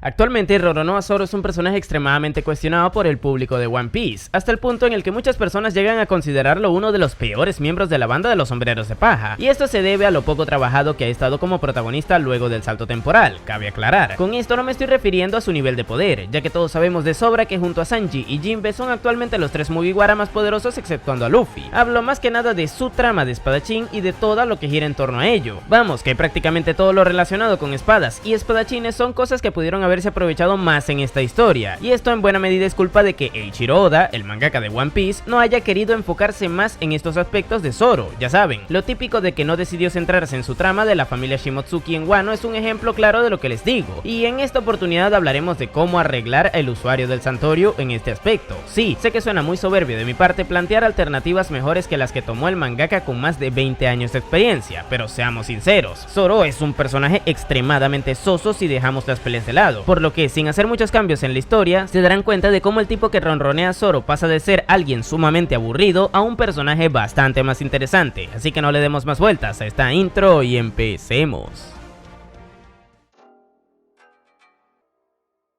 Actualmente Roronoa Zoro es un personaje extremadamente cuestionado por el público de One Piece, hasta el punto en el que muchas personas llegan a considerarlo uno de los peores miembros de la banda de los sombreros de paja, y esto se debe a lo poco trabajado que ha estado como protagonista luego del salto temporal, cabe aclarar. Con esto no me estoy refiriendo a su nivel de poder, ya que todos sabemos de sobra que junto a Sanji y Jinbe son actualmente los tres Mugiwara más poderosos exceptuando a Luffy. Hablo más que nada de su trama de espadachín y de todo lo que gira en torno a ello. Vamos, que prácticamente todo lo relacionado con espadas y espadachines son cosas que pudieron haberse aprovechado más en esta historia, y esto en buena medida es culpa de que Eiichiro Oda, el mangaka de One Piece, no haya querido enfocarse más en estos aspectos de Zoro. Ya saben, lo típico de que no decidió centrarse en su trama de la familia Shimotsuki en Wano es un ejemplo claro de lo que les digo, y en esta oportunidad hablaremos de cómo arreglar el usuario del Santorio en este aspecto. Sí, sé que suena muy soberbio de mi parte plantear alternativas mejores que las que tomó el mangaka con más de 20 años de experiencia, pero seamos sinceros, Zoro es un personaje extremadamente soso si dejamos las peleas de lado, por lo que sin hacer muchos cambios en la historia, se darán cuenta de cómo el tipo que ronronea a Zoro pasa de ser alguien sumamente aburrido a un personaje bastante más interesante, así que no le demos más vueltas a esta intro y empecemos.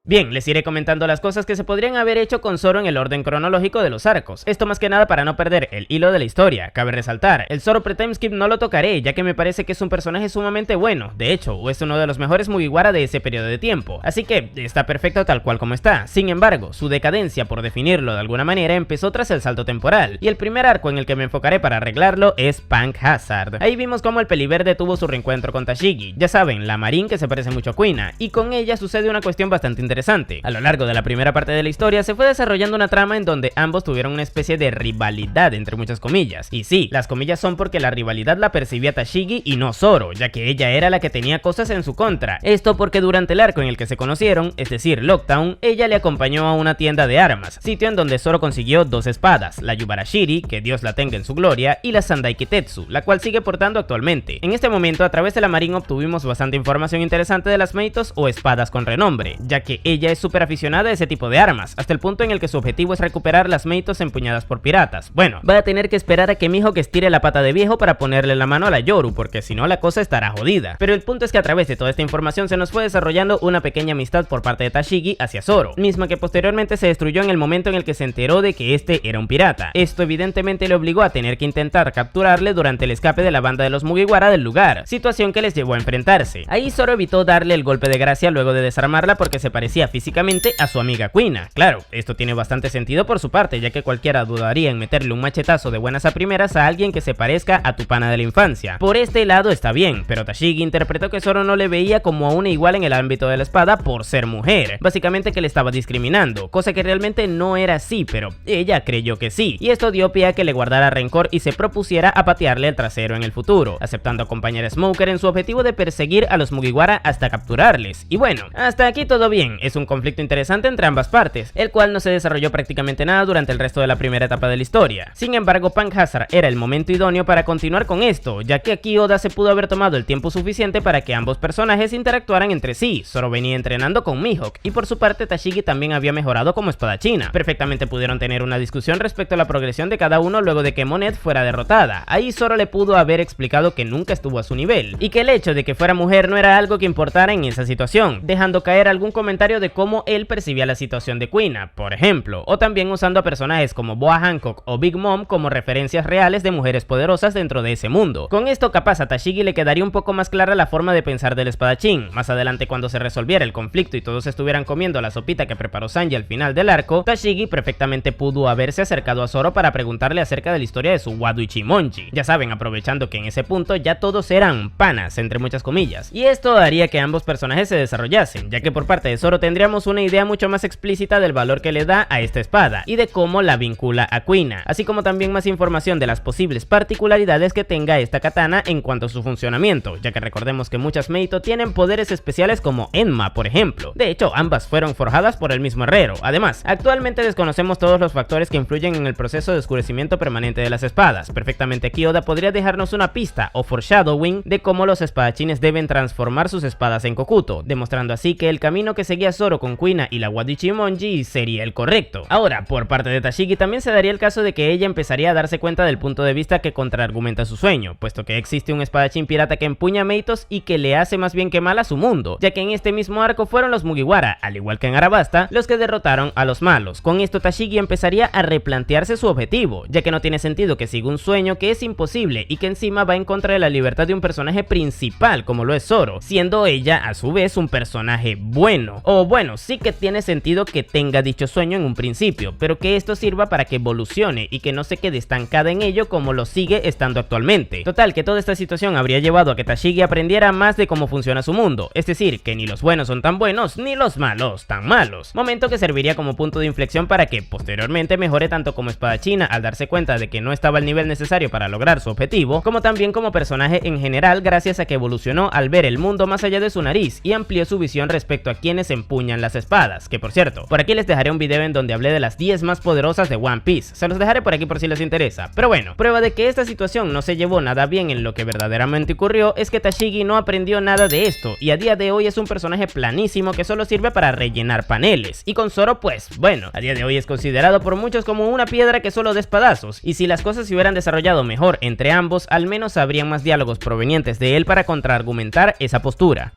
Bien, les iré comentando las cosas que se podrían haber hecho con Zoro en el orden cronológico de los arcos, esto más que nada para no perder el hilo de la historia. Cabe resaltar, el Zoro pre-timeskip no lo tocaré, ya que me parece que es un personaje sumamente bueno, de hecho, es uno de los mejores Mugiwara de ese periodo de tiempo, así que está perfecto tal cual como está. Sin embargo, su decadencia, por definirlo de alguna manera, empezó tras el salto temporal, y el primer arco en el que me enfocaré para arreglarlo es Punk Hazard. Ahí vimos cómo el peliverde tuvo su reencuentro con Tashigi, ya saben, la Marine que se parece mucho a Kuina, y con ella sucede una cuestión bastante interesante. A lo largo de la primera parte de la historia se fue desarrollando una trama en donde ambos tuvieron una especie de rivalidad entre muchas comillas, y sí, las comillas son porque la rivalidad la percibía Tashigi y no Zoro, ya que ella era la que tenía cosas en su contra. Esto porque durante el arco en el que se conocieron, es decir, Lockdown, ella le acompañó a una tienda de armas, sitio en donde Zoro consiguió dos espadas, la Yubarashiri, que Dios la tenga en su gloria, y la Sandai Kitetsu, la cual sigue portando actualmente. En este momento, a través de la Marine obtuvimos bastante información interesante de las Meitos o espadas con renombre, ya que ella es súper aficionada a ese tipo de armas, hasta el punto en el que su objetivo es recuperar las Meitos empuñadas por piratas. Bueno, va a tener que esperar a que Mihawk estire la pata de viejo para ponerle la mano a la Yoru, porque si no la cosa estará jodida. Pero el punto es que a través de toda esta información se nos fue desarrollando una pequeña amistad por parte de Tashigi hacia Zoro, misma que posteriormente se destruyó en el momento en el que se enteró de que este era un pirata. Esto evidentemente le obligó a tener que intentar capturarle durante el escape de la banda de los Mugiwara del lugar, situación que les llevó a enfrentarse. Ahí Zoro evitó darle el golpe de gracia luego de desarmarla porque se parecía físicamente a su amiga Kuina. Claro, esto tiene bastante sentido por su parte, ya que cualquiera dudaría en meterle un machetazo de buenas a primeras a alguien que se parezca a tu pana de la infancia. Por este lado está bien, pero Tashigi interpretó que Zoro no le veía como a una igual en el ámbito de la espada por ser mujer, básicamente que le estaba discriminando, cosa que realmente no era así, pero ella creyó que sí, y esto dio pie a que le guardara rencor y se propusiera a patearle el trasero en el futuro, aceptando acompañar a Smoker en su objetivo de perseguir a los Mugiwara hasta capturarles. Y bueno, hasta aquí todo bien, es un conflicto interesante entre ambas partes, el cual no se desarrolló prácticamente nada durante el resto de la primera etapa de la historia. Sin embargo, Punk Hazard era el momento idóneo para continuar con esto, ya que aquí Oda se pudo haber tomado el tiempo suficiente para que ambos personajes interactuaran entre sí. Zoro venía entrenando con Mihawk, y por su parte Tashigi también había mejorado como espadachina. Perfectamente pudieron tener una discusión respecto a la progresión de cada uno luego de que Monet fuera derrotada. Ahí Zoro le pudo haber explicado que nunca estuvo a su nivel, y que el hecho de que fuera mujer no era algo que importara en esa situación, dejando caer algún comentario de cómo él percibía la situación de Kuina, por ejemplo, o también usando a personajes como Boa Hancock o Big Mom como referencias reales de mujeres poderosas dentro de ese mundo. Con esto capaz a Tashigi le quedaría un poco más clara la forma de pensar del espadachín. Más adelante, cuando se resolviera el conflicto y todos estuvieran comiendo la sopita que preparó Sanji al final del arco, Tashigi perfectamente pudo haberse acercado a Zoro para preguntarle acerca de la historia de su Wado Ichimonji, ya saben, aprovechando que en ese punto ya todos eran panas, entre muchas comillas, y esto haría que ambos personajes se desarrollasen, ya que por parte de Zoro tendríamos una idea mucho más explícita del valor que le da a esta espada y de cómo la vincula a Kuina, así como también más información de las posibles particularidades que tenga esta katana en cuanto a su funcionamiento, ya que recordemos que muchas Meito tienen poderes especiales como Enma, por ejemplo. De hecho, ambas fueron forjadas por el mismo herrero. Además, actualmente desconocemos todos los factores que influyen en el proceso de oscurecimiento permanente de las espadas. Perfectamente aquí Oda podría dejarnos una pista o foreshadowing de cómo los espadachines deben transformar sus espadas en Kokuto, demostrando así que el camino que seguía a Zoro con Kuina y la Wadichimonji sería el correcto. Ahora, por parte de Tashigi también se daría el caso de que ella empezaría a darse cuenta del punto de vista que contraargumenta su sueño, puesto que existe un espadachín pirata que empuña meitos y que le hace más bien que mal a su mundo, ya que en este mismo arco fueron los Mugiwara, al igual que en Arabasta, los que derrotaron a los malos. Con esto Tashigi empezaría a replantearse su objetivo, ya que no tiene sentido que siga un sueño que es imposible y que encima va en contra de la libertad de un personaje principal como lo es Zoro, siendo ella a su vez un personaje bueno. O bueno, sí que tiene sentido que tenga dicho sueño en un principio, pero que esto sirva para que evolucione y que no se quede estancada en ello como lo sigue estando actualmente. Total, que toda esta situación habría llevado a que Tashigi aprendiera más de cómo funciona su mundo, es decir, que ni los buenos son tan buenos ni los malos tan malos, momento que serviría como punto de inflexión para que posteriormente mejore tanto como espadachina al darse cuenta de que no estaba al nivel necesario para lograr su objetivo, como también como personaje en general gracias a que evolucionó al ver el mundo más allá de su nariz y amplió su visión respecto a quienes empuñan las espadas, que por cierto, por aquí les dejaré un video en donde hablé de las 10 más poderosas de One Piece, se los dejaré por aquí por si les interesa. Pero bueno, prueba de que esta situación no se llevó nada bien en lo que verdaderamente ocurrió es que Tashigi no aprendió nada de esto y a día de hoy es un personaje planísimo que solo sirve para rellenar paneles, y con Zoro pues bueno, a día de hoy es considerado por muchos como una piedra que solo da espadazos, y si las cosas se hubieran desarrollado mejor entre ambos, al menos habrían más diálogos provenientes de él para contraargumentar esa postura.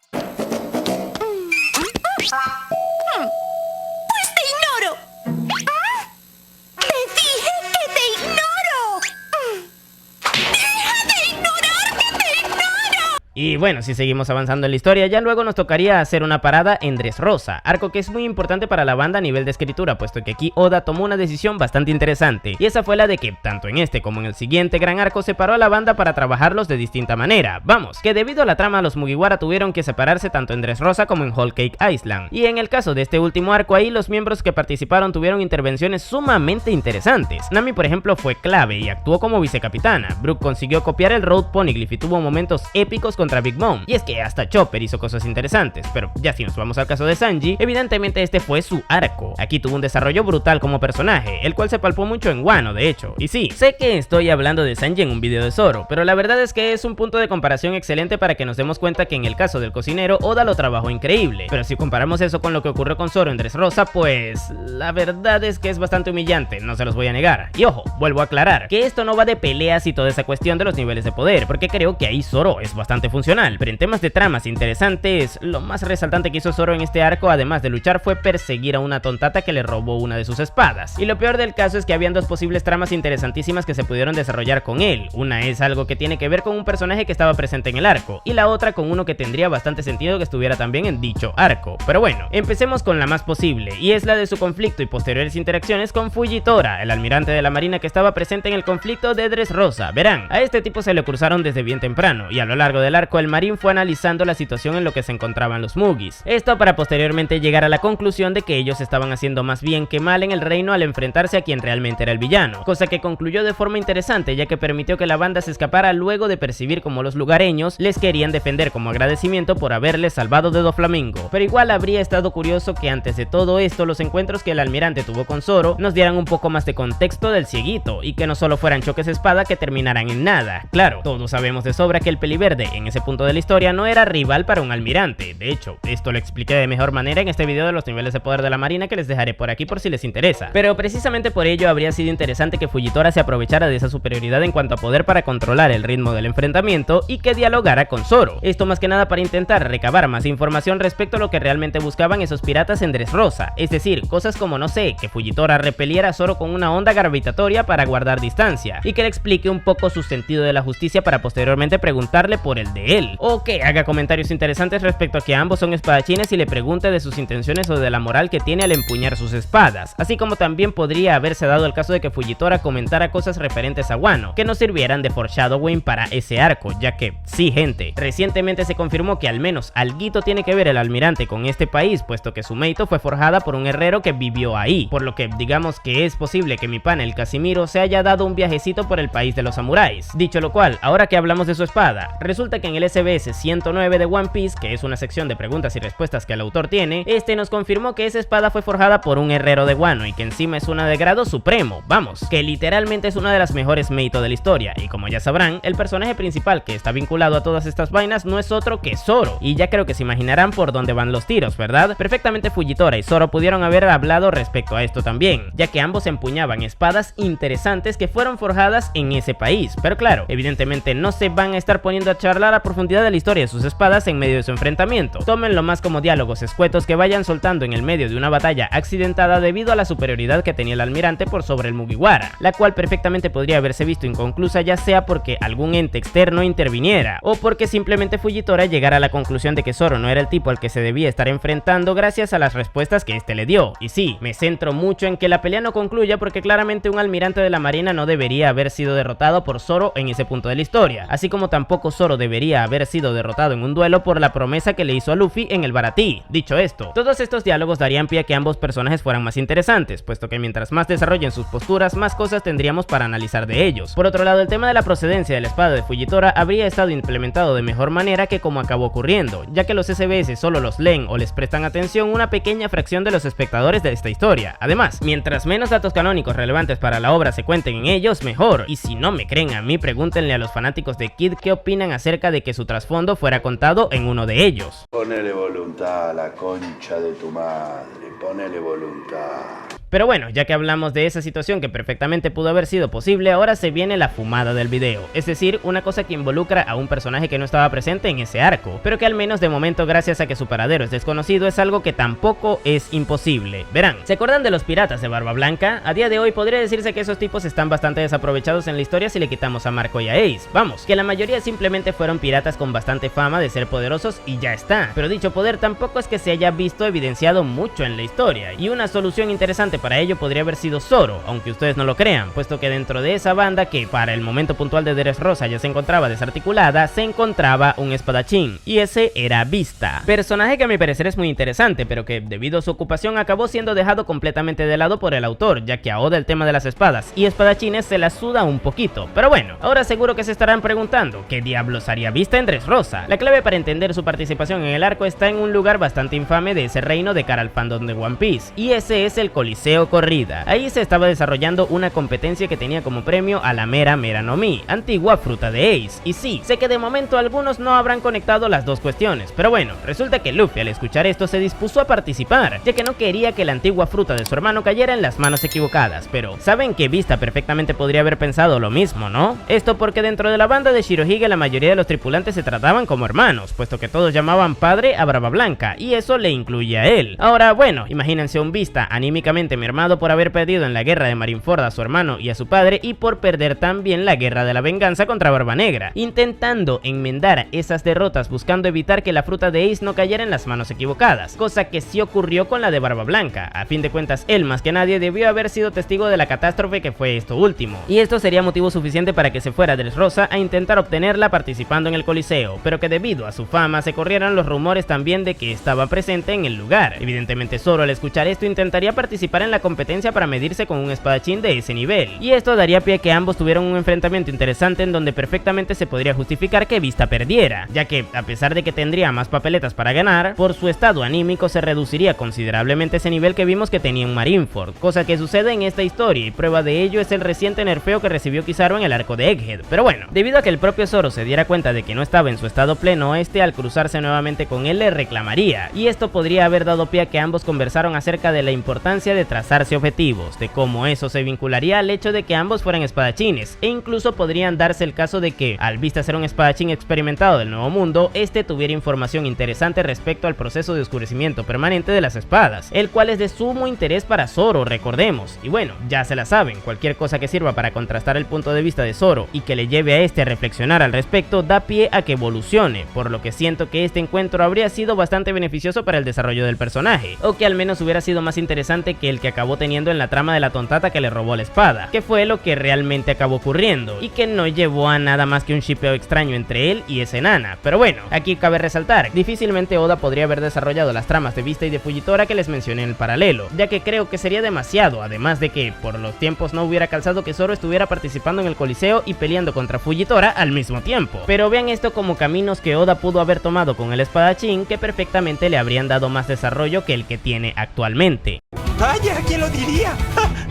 Y bueno, si seguimos avanzando en la historia, ya luego nos tocaría hacer una parada en Dressrosa, arco que es muy importante para la banda a nivel de escritura, puesto que aquí Oda tomó una decisión bastante interesante, y esa fue la de que, tanto en este como en el siguiente gran arco, separó a la banda para trabajarlos de distinta manera. Vamos, que debido a la trama los Mugiwara tuvieron que separarse tanto en Dressrosa como en Whole Cake Island, y en el caso de este último arco ahí los miembros que participaron tuvieron intervenciones sumamente interesantes. Nami por ejemplo fue clave y actuó como vicecapitana, Brook consiguió copiar el Road Poneglyph y tuvo momentos épicos contra Big Mom, y es que hasta Chopper hizo cosas interesantes. Pero ya si nos vamos al caso de Sanji, evidentemente este fue su arco. Aquí tuvo un desarrollo brutal como personaje, el cual se palpó mucho en Wano de hecho, y sí, sé que estoy hablando de Sanji en un video de Zoro, pero la verdad es que es un punto de comparación excelente para que nos demos cuenta que en el caso del cocinero, Oda lo trabajó increíble, pero si comparamos eso con lo que ocurrió con Zoro en Dressrosa, pues la verdad es que es bastante humillante, no se los voy a negar. Y ojo, vuelvo a aclarar, que esto no va de peleas y toda esa cuestión de los niveles de poder, porque creo que ahí Zoro es bastante funcional, pero en temas de tramas interesantes, lo más resaltante que hizo Zoro en este arco, además de luchar, fue perseguir a una tontata que le robó una de sus espadas. Y lo peor del caso es que habían dos posibles tramas interesantísimas que se pudieron desarrollar con él. Una es algo que tiene que ver con un personaje que estaba presente en el arco, y la otra con uno que tendría bastante sentido que estuviera también en dicho arco. Pero bueno, empecemos con la más posible, y es la de su conflicto y posteriores interacciones con Fujitora, el almirante de la marina que estaba presente en el conflicto de Dressrosa. Verán, a este tipo se le cruzaron desde bien temprano, y a lo largo del arco el marín fue analizando la situación en lo que se encontraban los Mugis. Esto para posteriormente llegar a la conclusión de que ellos estaban haciendo más bien que mal en el reino al enfrentarse a quien realmente era el villano, cosa que concluyó de forma interesante ya que permitió que la banda se escapara luego de percibir como los lugareños les querían defender como agradecimiento por haberles salvado de Doflamingo. Pero igual habría estado curioso que antes de todo esto los encuentros que el almirante tuvo con Zoro nos dieran un poco más de contexto del cieguito y que no solo fueran choques de espada que terminaran en nada. Claro, todos sabemos de sobra que el peliverde en ese punto de la historia no era rival para un almirante. De hecho, esto lo expliqué de mejor manera en este video de los niveles de poder de la marina que les dejaré por aquí por si les interesa. Pero precisamente por ello habría sido interesante que Fujitora se aprovechara de esa superioridad en cuanto a poder para controlar el ritmo del enfrentamiento y que dialogara con Zoro. Esto más que nada para intentar recabar más información respecto a lo que realmente buscaban esos piratas en Dressrosa. Es decir, cosas como no sé, que Fujitora repeliera a Zoro con una onda gravitatoria para guardar distancia y que le explique un poco su sentido de la justicia para posteriormente preguntarle por el de él, o que haga comentarios interesantes respecto a que ambos son espadachines y le pregunte de sus intenciones o de la moral que tiene al empuñar sus espadas, así como también podría haberse dado el caso de que Fujitora comentara cosas referentes a Wano que nos sirvieran de foreshadowing para ese arco, ya que, sí gente, recientemente se confirmó que al menos alguito tiene que ver el almirante con este país, puesto que su meito fue forjada por un herrero que vivió ahí, por lo que digamos que es posible que mi pana el Casimiro se haya dado un viajecito por el país de los samuráis. Dicho lo cual, ahora que hablamos de su espada, resulta que en el SBS 109 de One Piece, que es una sección de preguntas y respuestas que el autor tiene, este nos confirmó que esa espada fue forjada por un herrero de Wano y que encima es una de grado supremo, vamos, que literalmente es una de las mejores Meito de la historia. Y como ya sabrán, el personaje principal que está vinculado a todas estas vainas no es otro que Zoro, y ya creo que se imaginarán por dónde van los tiros, ¿verdad? Perfectamente Fujitora y Zoro pudieron haber hablado respecto a esto también, ya que ambos empuñaban espadas interesantes que fueron forjadas en ese país, pero claro, evidentemente no se van a estar poniendo a charlar a profundidad de la historia de sus espadas en medio de su enfrentamiento. Tómenlo más como diálogos escuetos que vayan soltando en el medio de una batalla accidentada debido a la superioridad que tenía el almirante por sobre el Mugiwara, la cual perfectamente podría haberse visto inconclusa, ya sea porque algún ente externo interviniera o porque simplemente Fujitora llegara a la conclusión de que Zoro no era el tipo al que se debía estar enfrentando gracias a las respuestas que este le dio. Y sí, me centro mucho en que la pelea no concluya porque claramente un almirante de la marina no debería haber sido derrotado por Zoro en ese punto de la historia, así como tampoco Zoro debería haber sido derrotado en un duelo por la promesa que le hizo a Luffy en el Baratie. Dicho esto, todos estos diálogos darían pie a que ambos personajes fueran más interesantes, puesto que mientras más desarrollen sus posturas, más cosas tendríamos para analizar de ellos. Por otro lado, el tema de la procedencia de la espada de Fujitora habría estado implementado de mejor manera que como acabó ocurriendo, ya que los SBS solo los leen o les prestan atención una pequeña fracción de los espectadores de esta historia. Además, mientras menos datos canónicos relevantes para la obra se cuenten en ellos, mejor. Y si no me creen a mí, pregúntenle a los fanáticos de Kid qué opinan acerca de que su trasfondo fuera contado en uno de ellos. Ponele voluntad a la concha de tu madre, ponele voluntad. Pero bueno, ya que hablamos de esa situación que perfectamente pudo haber sido posible, ahora se viene la fumada del video, es decir, una cosa que involucra a un personaje que no estaba presente en ese arco, pero que al menos de momento, gracias a que su paradero es desconocido, es algo que tampoco es imposible. Verán, ¿se acuerdan de los piratas de Barba Blanca? A día de hoy podría decirse que esos tipos están bastante desaprovechados en la historia si le quitamos a Marco y a Ace. Vamos, que la mayoría simplemente fueron piratas con bastante fama de ser poderosos y ya está, pero dicho poder tampoco es que se haya visto evidenciado mucho en la historia, y una solución interesante para ello podría haber sido Zoro, aunque ustedes no lo crean, puesto que dentro de esa banda que para el momento puntual de Dressrosa ya se encontraba desarticulada, se encontraba un espadachín, y ese era Vista, personaje que a mi parecer es muy interesante, pero que debido a su ocupación acabó siendo dejado completamente de lado por el autor, ya que a Oda el tema de las espadas y espadachines se la suda un poquito. Pero bueno, ahora seguro que se estarán preguntando, ¿qué diablos haría Vista en Dressrosa? La clave para entender su participación en el arco está en un lugar bastante infame de ese reino de cara al fandom de One Piece, y ese es el Coliseo Corrida. Ahí se estaba desarrollando una competencia que tenía como premio a la Mera Mera no Mi, antigua fruta de Ace. Y sí, sé que de momento algunos no habrán conectado las dos cuestiones, pero bueno, resulta que Luffy al escuchar esto se dispuso a participar, ya que no quería que la antigua fruta de su hermano cayera en las manos equivocadas. Pero saben que Vista perfectamente podría haber pensado lo mismo, ¿no? Esto porque dentro de la banda de Shirohige la mayoría de los tripulantes se trataban como hermanos, puesto que todos llamaban padre a Barba Blanca, y eso le incluye a él. Ahora bueno, imagínense un Vista anímicamente mermado por haber perdido en la guerra de Marineford a su hermano y a su padre, y por perder también la guerra de la venganza contra Barba Negra, intentando enmendar esas derrotas buscando evitar que la fruta de Ace no cayera en las manos equivocadas, cosa que sí ocurrió con la de Barba Blanca. A fin de cuentas, él más que nadie debió haber sido testigo de la catástrofe que fue esto último, y esto sería motivo suficiente para que se fuera a Dressrosa a intentar obtenerla participando en el Coliseo, pero que debido a su fama se corrieran los rumores también de que estaba presente en el lugar. Evidentemente Zoro al escuchar esto intentaría participar en la competencia para medirse con un espadachín de ese nivel, y esto daría pie a que ambos tuvieran un enfrentamiento interesante en donde perfectamente se podría justificar que Vista perdiera, ya que a pesar de que tendría más papeletas para ganar, por su estado anímico se reduciría considerablemente ese nivel que vimos que tenía en Marineford, cosa que sucede en esta historia, y prueba de ello es el reciente nerfeo que recibió Kizaru en el arco de Egghead. Pero bueno, debido a que el propio Zoro se diera cuenta de que no estaba en su estado pleno, este al cruzarse nuevamente con él le reclamaría, y esto podría haber dado pie a que ambos conversaron acerca de la importancia de trazarse objetivos, de cómo eso se vincularía al hecho de que ambos fueran espadachines, e incluso podrían darse el caso de que, al Vista ser un espadachín experimentado del Nuevo Mundo, este tuviera información interesante respecto al proceso de oscurecimiento permanente de las espadas, el cual es de sumo interés para Zoro, recordemos. Y bueno, ya se la saben, cualquier cosa que sirva para contrastar el punto de vista de Zoro y que le lleve a este a reflexionar al respecto da pie a que evolucione, por lo que siento que este encuentro habría sido bastante beneficioso para el desarrollo del personaje, o que al menos hubiera sido más interesante que el que acabó teniendo en la trama de la tontata que le robó la espada, que fue lo que realmente acabó ocurriendo, y que no llevó a nada más que un shippeo extraño entre él y esa enana. Pero bueno, aquí cabe resaltar, difícilmente Oda podría haber desarrollado las tramas de Vista y de Fujitora que les mencioné en el paralelo, ya que creo que sería demasiado, además de que por los tiempos no hubiera calzado que Zoro estuviera participando en el Coliseo y peleando contra Fujitora al mismo tiempo. Pero vean esto como caminos que Oda pudo haber tomado con el espadachín que perfectamente le habrían dado más desarrollo que el que tiene actualmente. Vaya, ¿quién lo diría?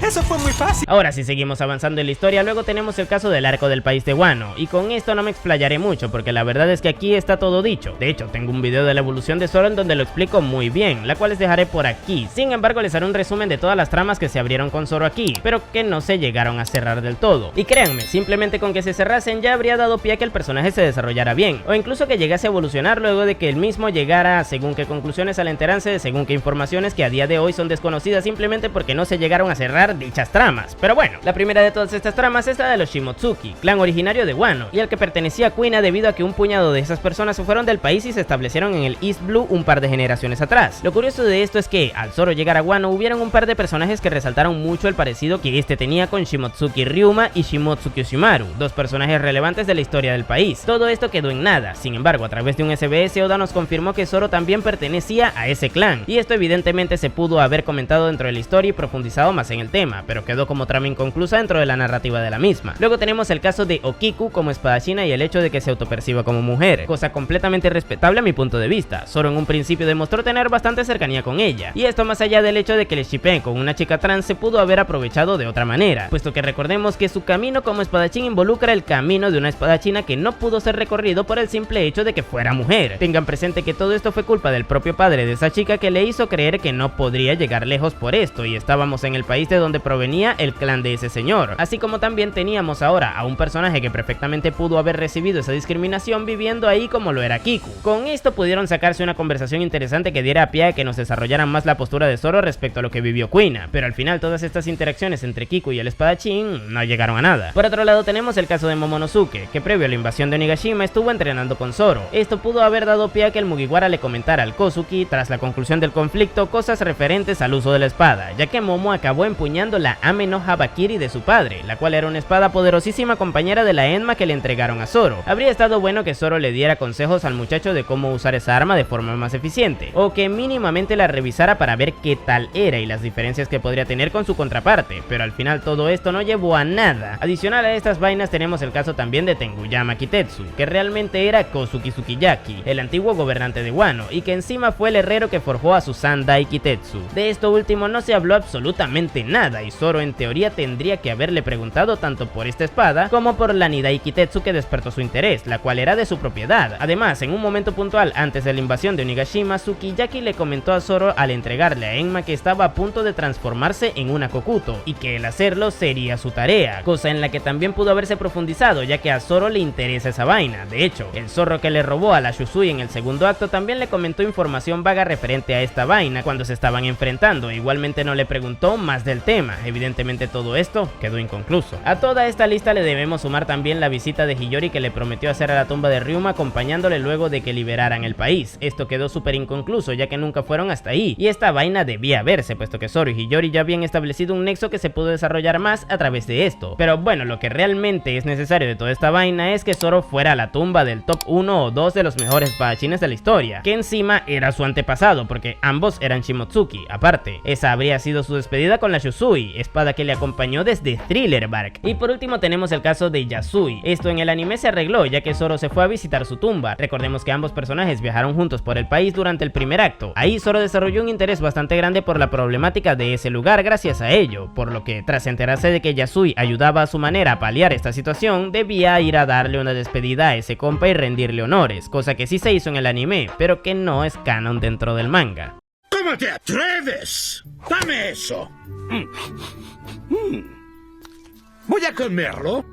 Eso fue muy fácil. Ahora si seguimos avanzando en la historia, luego tenemos el caso del arco del país de Wano, y con esto no me explayaré mucho porque la verdad es que aquí está todo dicho. De hecho, tengo un video de la evolución de Zoro en donde lo explico muy bien, la cual les dejaré por aquí. Sin embargo, les haré un resumen de todas las tramas que se abrieron con Zoro aquí, pero que no se llegaron a cerrar del todo. Y créanme, simplemente con que se cerrasen ya habría dado pie a que el personaje se desarrollara bien, o incluso que llegase a evolucionar luego de que el mismo llegara según qué conclusiones al enterarse de según qué informaciones que a día de hoy son desconocidas simplemente porque no se llegaron a cerrar dichas tramas. Pero bueno, la primera de todas estas tramas es la de los Shimotsuki, clan originario de Wano, y al que pertenecía a Kuina debido a que un puñado de esas personas se fueron del país y se establecieron en el East Blue un par de generaciones atrás. Lo curioso de esto es que, al Zoro llegar a Wano, hubieron un par de personajes que resaltaron mucho el parecido que este tenía con Shimotsuki Ryuma y Shimotsuki Oshimaru, dos personajes relevantes de la historia del país. Todo esto quedó en nada, sin embargo, a través de un SBS, Oda nos confirmó que Zoro también pertenecía a ese clan, y esto evidentemente se pudo haber comentado dentro de la historia y profundizado más en el tema, pero quedó como trama inconclusa dentro de la narrativa de la misma. Luego tenemos el caso de Okiku como espadachina y el hecho de que se autoperciba como mujer, cosa completamente respetable a mi punto de vista. Zoro en un principio demostró tener bastante cercanía con ella, y esto más allá del hecho de que le shippeen con una chica trans se pudo haber aprovechado de otra manera, puesto que recordemos que su camino como espadachín involucra el camino de una espadachina que no pudo ser recorrido por el simple hecho de que fuera mujer. Tengan presente que todo esto fue culpa del propio padre de esa chica que le hizo creer que no podría llegar lejos por esto, y estábamos en el país de donde provenía el clan de ese señor, así como también teníamos ahora a un personaje que perfectamente pudo haber recibido esa discriminación viviendo ahí como lo era Kiku. Con esto pudieron sacarse una conversación interesante que diera pie a que nos desarrollaran más la postura de Zoro respecto a lo que vivió Kuina, pero al final todas estas interacciones entre Kiku y el espadachín no llegaron a nada. Por otro lado tenemos el caso de Momonosuke, que previo a la invasión de Onigashima estuvo entrenando con Zoro. Esto pudo haber dado pie a que el Mugiwara le comentara al Kozuki, tras la conclusión del conflicto, cosas referentes al uso de la espada, ya que Momo acabó empuñando la Ame no Habakiri de su padre, la cual era una espada poderosísima compañera de la Enma que le entregaron a Zoro. Habría estado bueno que Zoro le diera consejos al muchacho de cómo usar esa arma de forma más eficiente, o que mínimamente la revisara para ver qué tal era y las diferencias que podría tener con su contraparte, pero al final todo esto no llevó a nada. Adicional a estas vainas tenemos el caso también de Tenguyama Kitetsu, que realmente era Kozuki Tsukiyaki, el antiguo gobernante de Wano, y que encima fue el herrero que forjó a Susandai Kitetsu. De esto último no se habló absolutamente nada, y Zoro en teoría tendría que haberle preguntado tanto por esta espada como por la Nidai Kitetsu que despertó su interés, la cual era de su propiedad. Además, en un momento puntual antes de la invasión de Onigashima, Tsukiyaki le comentó a Zoro al entregarle a Enma que estaba a punto de transformarse en una Kokuto, y que el hacerlo sería su tarea, cosa en la que también pudo haberse profundizado, ya que a Zoro le interesa esa vaina. De hecho, el zorro que le robó a la Shusui en el segundo acto también le comentó información vaga referente a esta vaina cuando se estaban enfrentando, igualmente no le preguntó más del tema. Evidentemente todo esto quedó inconcluso. A toda esta lista le debemos sumar también la visita de Hiyori que le prometió hacer a la tumba de Ryuma acompañándole luego de que liberaran el país. Esto quedó súper inconcluso ya que nunca fueron hasta ahí, y esta vaina debía verse, puesto que Zoro y Hiyori ya habían establecido un nexo que se pudo desarrollar más a través de esto. Pero bueno, lo que realmente es necesario de toda esta vaina es que Zoro fuera a la tumba del top 1 o 2 de los mejores espadachines de la historia, que encima era su antepasado, porque ambos eran Shimotsuki. Aparte, esa habría sido su despedida con la Shusui, espada que le acompañó desde Thriller Bark. Y por último tenemos el caso de Yasui. Esto en el anime se arregló ya que Zoro se fue a visitar su tumba. Recordemos que ambos personajes viajaron juntos por el país durante el primer acto. Ahí Zoro desarrolló un interés bastante grande por la problemática de ese lugar gracias a ello, por lo que tras enterarse de que Yasui ayudaba a su manera a paliar esta situación, debía ir a darle una despedida a ese compa y rendirle honores, cosa que sí se hizo en el anime, pero que no es canon dentro del manga. ¿Cómo te atreves? ¡Dame eso! Voy a comerlo,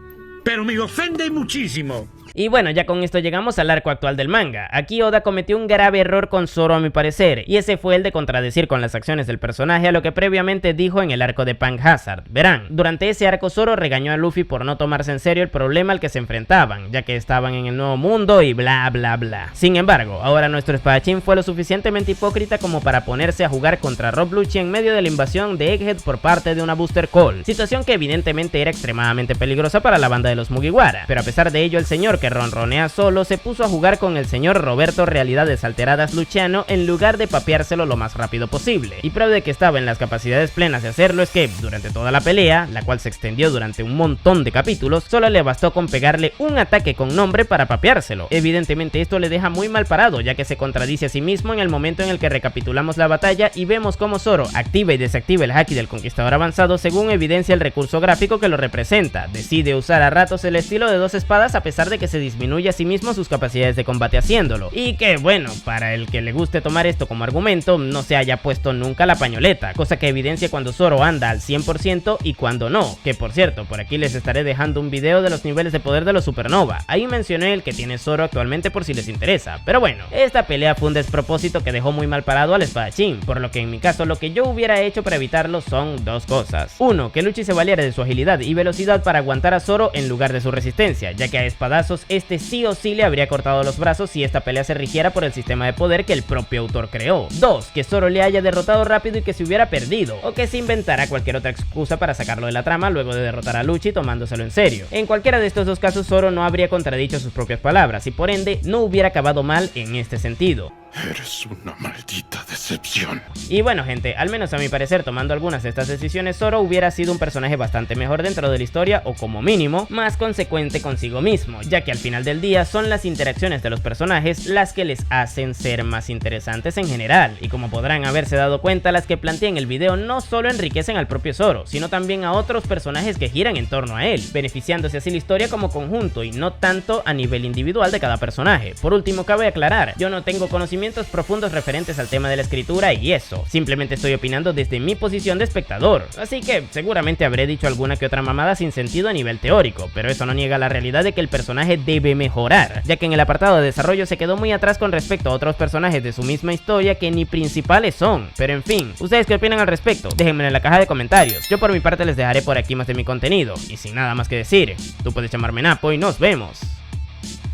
pero me ofende muchísimo. Y bueno, ya con esto llegamos al arco actual del manga. Aquí Oda cometió un grave error con Zoro a mi parecer, y ese fue el de contradecir con las acciones del personaje a lo que previamente dijo en el arco de Punk Hazard. Verán, durante ese arco Zoro regañó a Luffy por no tomarse en serio el problema al que se enfrentaban, ya que estaban en el nuevo mundo y bla bla bla. Sin embargo, ahora nuestro espadachín fue lo suficientemente hipócrita como para ponerse a jugar contra Rob Lucci en medio de la invasión de Egghead por parte de una Booster Call, situación que evidentemente era extremadamente peligrosa para la banda de los Mugiwara, pero a pesar de ello el señor que ronronea solo se puso a jugar con el señor Roberto Realidades Alteradas Luciano en lugar de papeárselo lo más rápido posible, y prueba de que estaba en las capacidades plenas de hacerlo es que durante toda la pelea, la cual se extendió durante un montón de capítulos, solo le bastó con pegarle un ataque con nombre para papeárselo. Evidentemente esto le deja muy mal parado, ya que se contradice a sí mismo en el momento en el que recapitulamos la batalla y vemos cómo Zoro activa y desactiva el haki del conquistador avanzado según evidencia el recurso gráfico que lo representa. Decide usar a ratos el estilo de dos espadas a pesar de que se disminuye a sí mismo sus capacidades de combate haciéndolo, y que bueno, para el que le guste tomar esto como argumento, no se haya puesto nunca la pañoleta, cosa que evidencia cuando Zoro anda al 100% y cuando no, que por cierto, por aquí les estaré dejando un video de los niveles de poder de los Supernova, ahí mencioné el que tiene Zoro actualmente por si les interesa, pero bueno, esta pelea fue un despropósito que dejó muy mal parado al espadachín, por lo que en mi caso lo que yo hubiera hecho para evitarlo son dos cosas. Uno, que Lucci se valiera de su agilidad y velocidad para aguantar a Zoro en lugar de su resistencia, ya que a espadazos este sí o sí le habría cortado los brazos si esta pelea se rigiera por el sistema de poder que el propio autor creó. Dos, que Zoro le haya derrotado rápido y que se hubiera perdido, o que se inventara cualquier otra excusa para sacarlo de la trama luego de derrotar a Lucci tomándoselo en serio. En cualquiera de estos dos casos Zoro no habría contradicho sus propias palabras y por ende no hubiera acabado mal en este sentido. Eres una maldita decepción. Y bueno gente, al menos a mi parecer tomando algunas de estas decisiones Zoro hubiera sido un personaje bastante mejor dentro de la historia o como mínimo más consecuente consigo mismo, ya que al final del día son las interacciones de los personajes las que les hacen ser más interesantes en general, y como podrán haberse dado cuenta las que planteé en el video no solo enriquecen al propio Zoro, sino también a otros personajes que giran en torno a él, beneficiándose así la historia como conjunto y no tanto a nivel individual de cada personaje. Por último cabe aclarar, yo no tengo conocimientos profundos referentes al tema de la escritura y eso, simplemente estoy opinando desde mi posición de espectador, así que seguramente habré dicho alguna que otra mamada sin sentido a nivel teórico, pero eso no niega la realidad de que el personaje debe mejorar, ya que en el apartado de desarrollo se quedó muy atrás con respecto a otros personajes de su misma historia que ni principales son, pero en fin, ¿ustedes qué opinan al respecto? Déjenme en la caja de comentarios, yo por mi parte les dejaré por aquí más de mi contenido, y sin nada más que decir, tú puedes llamarme Napo y nos vemos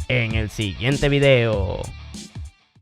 en el siguiente video.